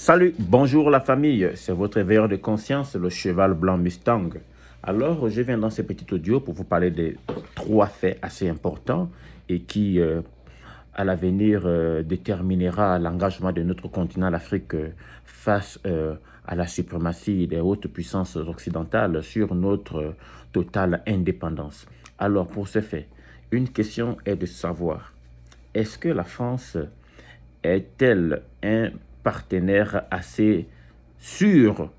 Salut, bonjour la famille, c'est votre éveilleur de conscience, le cheval blanc Mustang. Alors, je viens dans ce petit audio pour vous parler de trois faits assez importants et qui, à l'avenir, déterminera l'engagement de notre continent, l'Afrique, face à la suprématie des hautes puissances occidentales sur notre totale indépendance. Alors, pour ce fait, une question est de savoir, est-ce que la France est-elle un partenaire assez sûr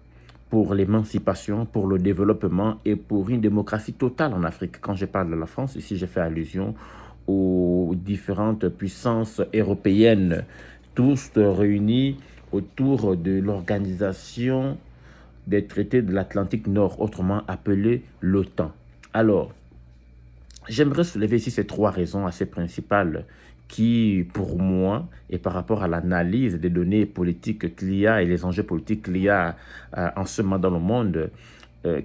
pour l'émancipation, pour le développement et pour une démocratie totale en Afrique? Quand je parle de la France, ici je fais allusion aux différentes puissances européennes, tous réunis autour de l'organisation des traités de l'Atlantique Nord, autrement appelée l'OTAN. Alors, j'aimerais soulever ici ces trois raisons assez principales qui, pour moi, et par rapport à l'analyse des données politiques qu'il y a et les enjeux politiques qu'il y a en ce moment dans le monde,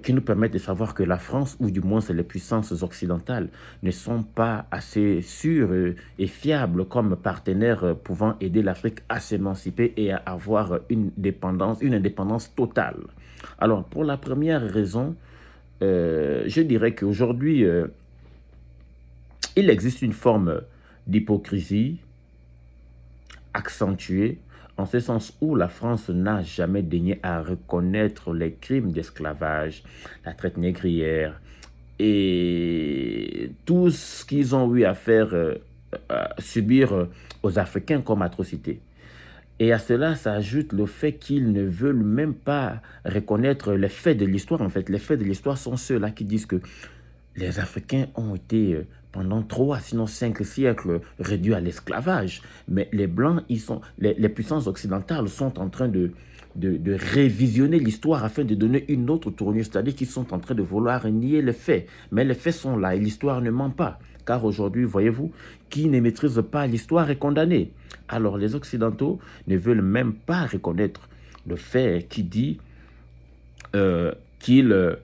qui nous permettent de savoir que la France, ou du moins les puissances occidentales, ne sont pas assez sûres et fiables comme partenaires pouvant aider l'Afrique à s'émanciper et à avoir une indépendance totale. Alors, pour la première raison, je dirais qu'aujourd'hui, il existe une forme d'hypocrisie accentuée, en ce sens où la France n'a jamais daigné à reconnaître les crimes d'esclavage, la traite négrière et tout ce qu'ils ont eu à faire subir aux Africains comme atrocité. Et à cela s'ajoute le fait qu'ils ne veulent même pas reconnaître les faits de l'histoire. En fait, les faits de l'histoire sont ceux-là qui disent que les Africains ont été pendant 3, sinon 5 siècles réduits à l'esclavage. Mais les Blancs, les puissances occidentales sont en train de révisionner l'histoire afin de donner une autre tournure. C'est-à-dire qu'ils sont en train de vouloir nier les faits. Mais les faits sont là et l'histoire ne ment pas. Car aujourd'hui, voyez-vous, qui ne maîtrise pas l'histoire est condamné. Alors les Occidentaux ne veulent même pas reconnaître le fait qui dit qu'ils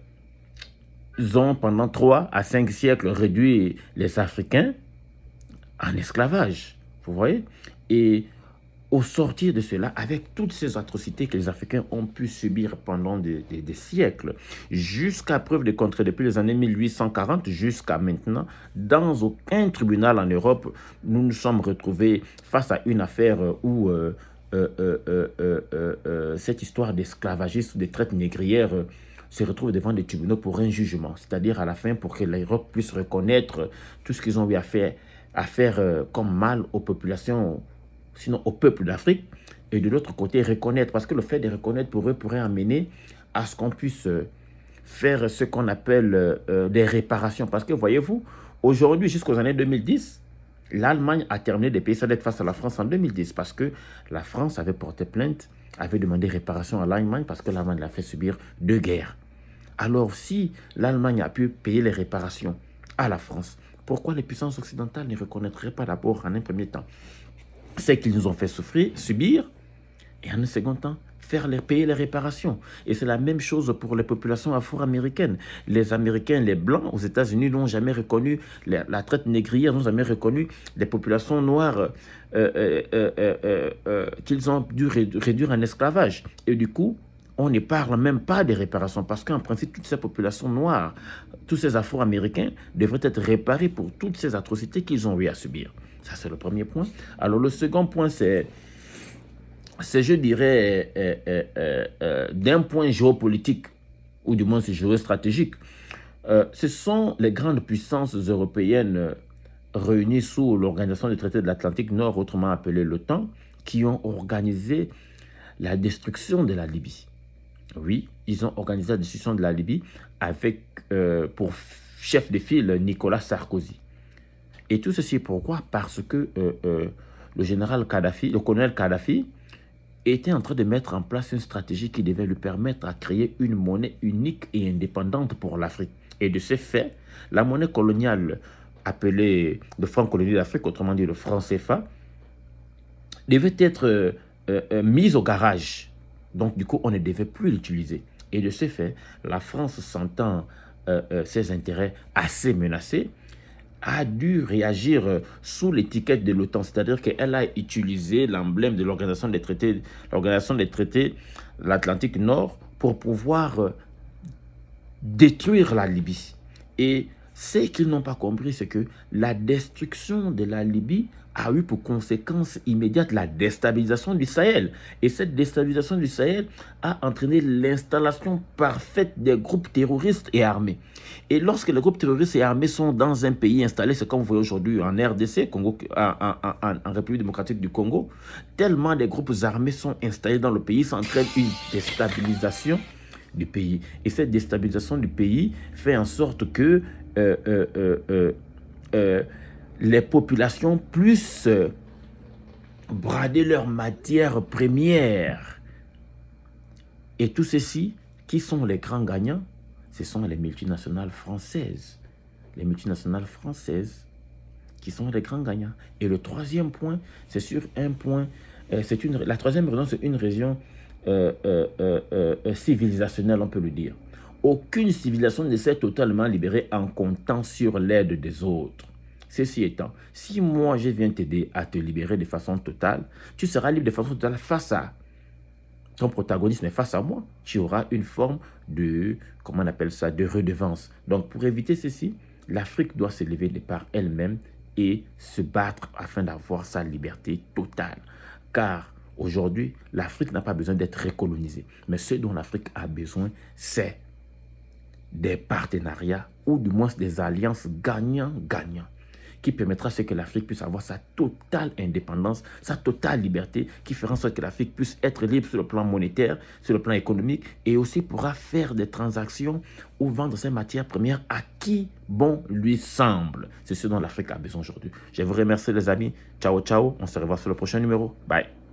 ont pendant 3 à 5 siècles réduit les Africains en esclavage. Vous voyez? Et au sortir de cela, avec toutes ces atrocités que les Africains ont pu subir pendant des siècles, jusqu'à preuve de contraire, depuis les années 1840 jusqu'à maintenant, dans aucun tribunal en Europe, nous nous sommes retrouvés face à une affaire où cette histoire d'esclavagisme, de traite négrière, se retrouve devant des tribunaux pour un jugement. C'est-à-dire à la fin, pour que l'Europe puisse reconnaître tout ce qu'ils ont eu à faire comme mal aux populations, sinon au peuple d'Afrique, et de l'autre côté, reconnaître, parce que le fait de reconnaître pour eux pourrait amener à ce qu'on puisse faire ce qu'on appelle des réparations. Parce que voyez-vous, aujourd'hui, jusqu'aux années 2010, l'Allemagne a terminé de payer sa dette face à la France en 2010 parce que la France avait porté plainte, avait demandé réparation à l'Allemagne parce que l'Allemagne l'a fait subir 2 guerres. Alors si l'Allemagne a pu payer les réparations à la France, pourquoi les puissances occidentales ne reconnaîtraient pas d'abord en un premier temps ce qu'ils nous ont fait subir, et en un second temps, payer les réparations. Et c'est la même chose pour les populations afro-américaines. Les Américains, les Blancs aux États-Unis n'ont jamais reconnu la traite négrière, n'ont jamais reconnu les populations noires qu'ils ont dû réduire en esclavage. Et du coup, on ne parle même pas des réparations parce qu'en principe, toutes ces populations noires, tous ces Afro-Américains devraient être réparés pour toutes ces atrocités qu'ils ont eu à subir. Ça, c'est le premier point. Alors, le second point, c'est je dirais, d'un point géopolitique, ou du moins c'est géostratégique. Ce sont les grandes puissances européennes réunies sous l'Organisation des traités de l'Atlantique Nord, autrement appelée l'OTAN, qui ont organisé la destruction de la Libye. Oui, ils ont organisé la destruction de la Libye avec pour chef de file Nicolas Sarkozy. Et tout ceci pourquoi? Parce que le général Kadhafi, le colonel Kadhafi, était en train de mettre en place une stratégie qui devait lui permettre à créer une monnaie unique et indépendante pour l'Afrique. Et de ce fait, la monnaie coloniale appelée le franc colonie d'Afrique, autrement dit le franc CFA, devait être mise au garage. Donc du coup, on ne devait plus l'utiliser. Et de ce fait, la France sentant ses intérêts assez menacés, a dû réagir sous l'étiquette de l'OTAN, c'est-à-dire qu'elle a utilisé l'emblème de l'Organisation des traités, de l'Atlantique Nord pour pouvoir détruire la Libye. Et ce qu'ils n'ont pas compris, c'est que la destruction de la Libye a eu pour conséquence immédiate la déstabilisation du Sahel. Et cette déstabilisation du Sahel a entraîné l'installation parfaite des groupes terroristes et armés. Et lorsque les groupes terroristes et armés sont dans un pays installé, c'est comme vous voyez aujourd'hui en RDC, Congo, en République démocratique du Congo, tellement des groupes armés sont installés dans le pays, ça entraîne une déstabilisation du pays. Et cette déstabilisation du pays fait en sorte que les populations puissent brader leurs matières premières. Et tout ceci, qui sont les grands gagnants? Ce sont les multinationales françaises. Les multinationales françaises qui sont les grands gagnants. Et le troisième point, c'est sur un point, la troisième raison, c'est une raison civilisationnelle, on peut le dire. Aucune civilisation ne s'est totalement libérée en comptant sur l'aide des autres. Ceci étant, si moi je viens t'aider à te libérer de façon totale, tu seras libre de façon totale face à ton protagoniste, mais face à moi, tu auras une forme de, comment on appelle ça, de redevance. Donc pour éviter ceci, l'Afrique doit se lever de par elle-même et se battre afin d'avoir sa liberté totale. Car aujourd'hui, l'Afrique n'a pas besoin d'être recolonisée. Mais ce dont l'Afrique a besoin, c'est des partenariats ou du moins des alliances gagnant-gagnant qui permettra que l'Afrique puisse avoir sa totale indépendance, sa totale liberté, qui fera en sorte que l'Afrique puisse être libre sur le plan monétaire, sur le plan économique, et aussi pourra faire des transactions ou vendre ses matières premières à qui bon lui semble. C'est ce dont l'Afrique a besoin aujourd'hui. Je vous remercie les amis. Ciao, ciao. On se revoit sur le prochain numéro. Bye.